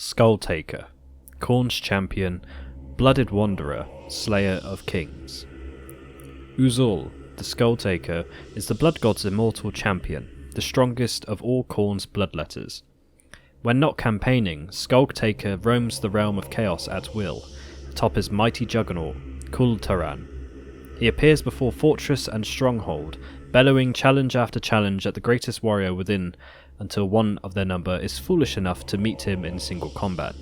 Skulltaker, Khorne's champion, blooded wanderer, slayer of kings. Uzul, the Skulltaker, is the blood god's immortal champion, the strongest of all Khorne's bloodletters. When not campaigning, Skulltaker roams the realm of chaos at will, atop his mighty juggernaut, Kultaran. He appears before fortress and stronghold, bellowing challenge after challenge at the greatest warrior within until one of their number is foolish enough to meet him in single combat.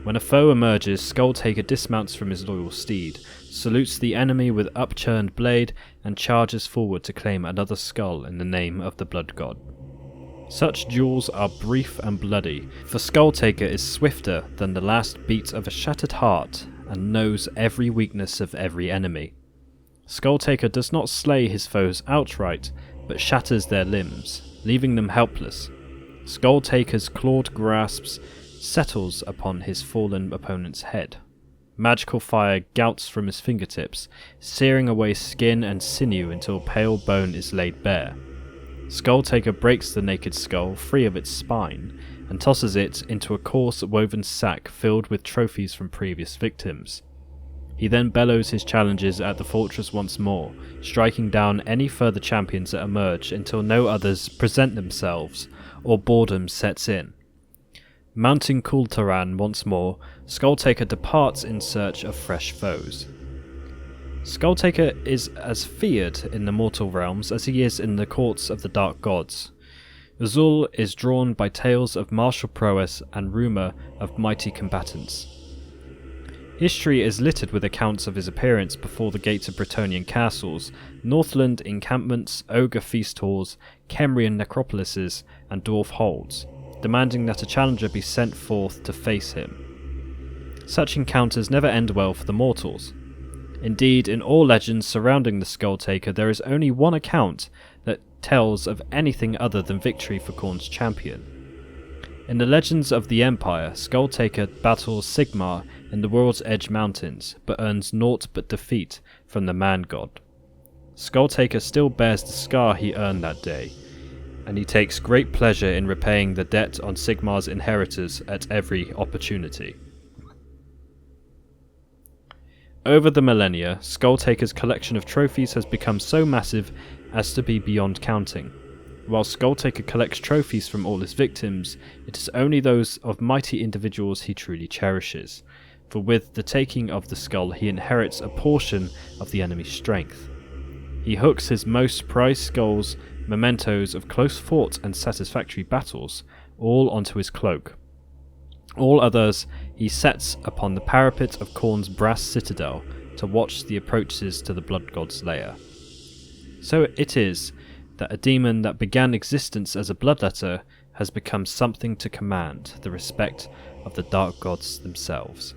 When a foe emerges, Skulltaker dismounts from his loyal steed, salutes the enemy with upturned blade, and charges forward to claim another skull in the name of the blood god. Such duels are brief and bloody, for Skulltaker is swifter than the last beat of a shattered heart and knows every weakness of every enemy. Skulltaker does not slay his foes outright, but shatters their limbs, leaving them helpless. Skulltaker's clawed grasp settles upon his fallen opponent's head. Magical fire gouts from his fingertips, searing away skin and sinew until pale bone is laid bare. Skulltaker breaks the naked skull free of its spine and tosses it into a coarse woven sack filled with trophies from previous victims. He then bellows his challenges at the fortress once more, striking down any further champions that emerge until no others present themselves or boredom sets in. Mounting Kultaran once more, Skulltaker departs in search of fresh foes. Skulltaker is as feared in the mortal realms as he is in the courts of the dark gods. Uzul is drawn by tales of martial prowess and rumour of mighty combatants. History is littered with accounts of his appearance before the gates of Bretonnian castles, Northland encampments, ogre feast halls, Kemrian necropolises, and dwarf holds, demanding that a challenger be sent forth to face him. Such encounters never end well for the mortals. Indeed, in all legends surrounding the Skulltaker, there is only one account that tells of anything other than victory for Khorne's champion. In the legends of the Empire, Skulltaker battles Sigmar in the World's Edge Mountains, but earns naught but defeat from the man-god. Skulltaker still bears the scar he earned that day, and he takes great pleasure in repaying the debt on Sigmar's inheritors at every opportunity. Over the millennia, Skulltaker's collection of trophies has become so massive as to be beyond counting. While Skulltaker collects trophies from all his victims, it is only those of mighty individuals he truly cherishes, for with the taking of the skull he inherits a portion of the enemy's strength. He hooks his most prized skulls, mementos of close fought and satisfactory battles, all onto his cloak. All others he sets upon the parapet of Khorne's brass citadel to watch the approaches to the blood god's lair. So it is that a demon that began existence as a bloodletter has become something to command the respect of the dark gods themselves.